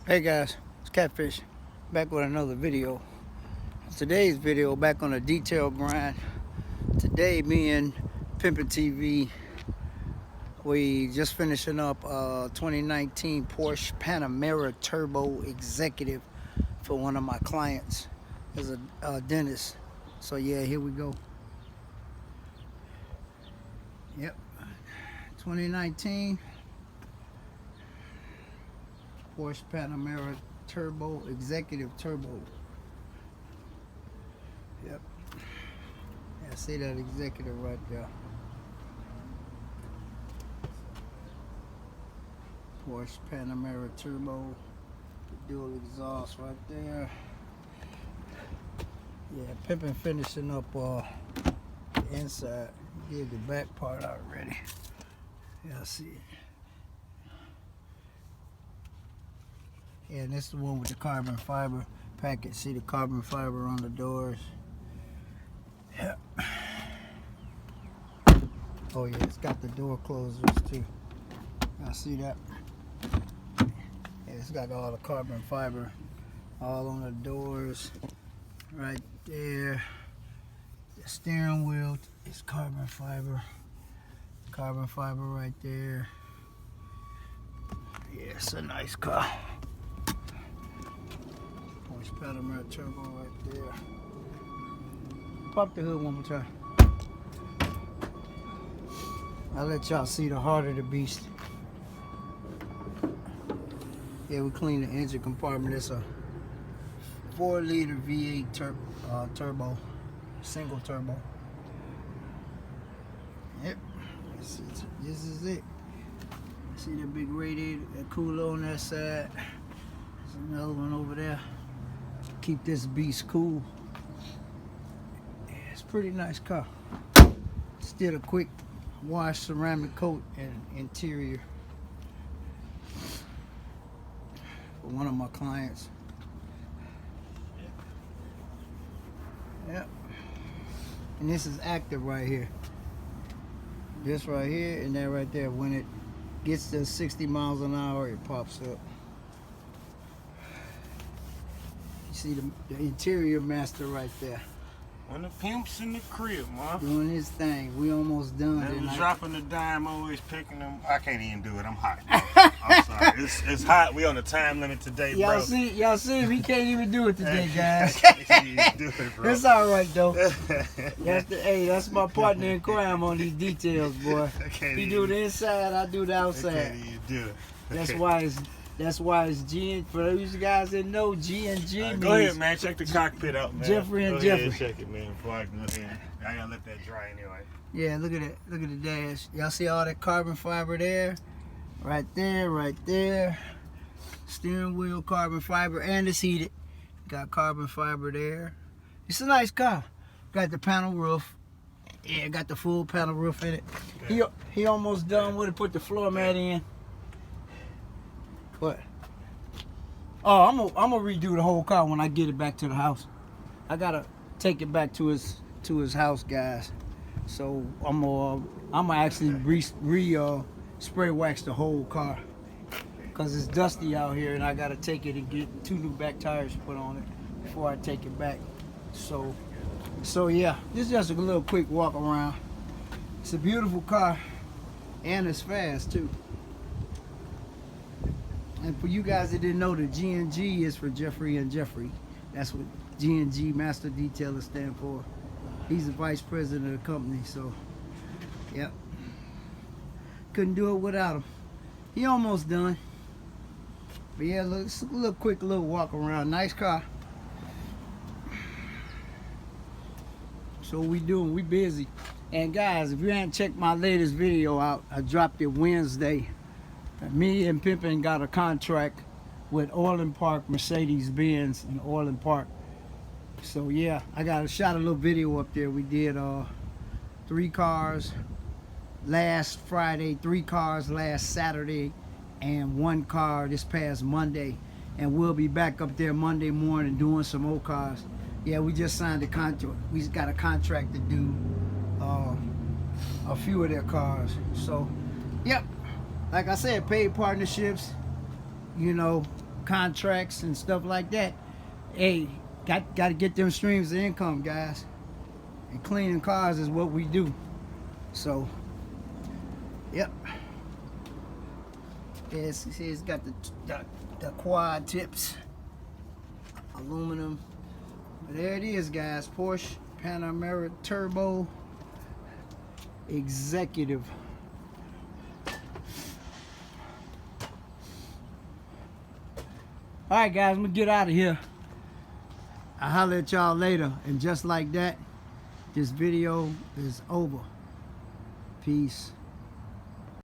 Hey guys, it's Catfish, back with another video. Today's video, back on a detail grind. Today, me and Pimpin TV, we just finishing up 2019 Porsche Panamera Turbo Executive for one of my clients as a dentist. So yeah, here we go. Yep, 2019 Porsche Panamera Turbo Executive Turbo. Yep. Yeah, see that executive right there. Porsche Panamera Turbo. Dual exhaust right there. Yeah, Pimpin finishing up the inside. Did the back part already. Yeah, see it. Yeah, and this is the one with the carbon fiber package. See the carbon fiber on the doors. Yeah. Oh yeah, it's got the door closers too. Y'all see that? Yeah, it's got all the carbon fiber all on the doors right there. The steering wheel is carbon fiber. Carbon fiber right there. Yeah, it's a nice car. Porsche Panamera Turbo right there. Pop the hood one more time. I'll let y'all see the heart of the beast. Yeah, we cleaned the engine compartment. It's a 4-liter V8 turbo, single turbo. Yep, this is it. See the big radiator, that cooler on that side. There's another one over there. Keep this beast cool. Yeah, it's a pretty nice car. Still a quick wash, ceramic coat, and interior for one of my clients. Yep. And this is active right here. This right here and that right there. When it gets to 60 miles an hour, it pops up. See the interior master right there. When the pimp's in the crib, man. Doing his thing. We almost done. Never dropping the dime, always picking them. I can't even do it. I'm hot. I'm sorry. It's hot. We on the time limit today, bro. Y'all see, we can't even do it today, guys. Can't even do it, bro. It's all right though. That's my partner in crime on these details, boy. He do the inside, I do the outside. I can't even do it. That's why it's G. For those guys that know, G and G means. Go ahead, man. Check the cockpit out, man. Jeffrey and go Jeffrey. Ahead, check it, man. Before I go ahead. I gotta let that dry anyway. Yeah, look at it. Look at the dash. Y'all see all that carbon fiber there? Right there, right there. Steering wheel carbon fiber, and it's heated. Got carbon fiber there. It's a nice car. Got the panel roof. Yeah, got the full panel roof in it. He almost done with it. Put the floor mat in. What? Oh, I'm gonna redo the whole car when I get it back to the house. I gotta take it back to his house, guys. So I'm gonna actually spray wax the whole car, cause it's dusty out here, and I gotta take it and get 2 new back tires put on it before I take it back. So yeah, this is just a little quick walk around. It's a beautiful car, and it's fast too. And for you guys that didn't know, the G&G is for Jeffrey and Jeffrey. That's what G&G Master Detailer stand for. He's the vice president of the company, so yep. Couldn't do it without him. He almost done. But yeah, look, it's a little quick little walk around. Nice car. So what we doing? We busy. And guys, if you haven't checked my latest video out, I dropped it Wednesday. Me and Pimpin got a contract with Orland Park Mercedes-Benz in Orland Park. So yeah, I shot a little video up there. We did 3 cars last Friday, 3 cars last Saturday, and 1 car this past Monday. And we'll be back up there Monday morning doing some more cars. Yeah, we just signed a contract. We got a contract to do a few of their cars. So, yep. Like I said, paid partnerships, you know, contracts and stuff like that. Hey, got to get them streams of income, guys. And cleaning cars is what we do. So, yep. It's got the quad tips, aluminum. But there it is, guys. Porsche Panamera Turbo Executive. All right, guys, I'm gonna get out of here. I'll holler at y'all later. And just like that, this video is over. Peace.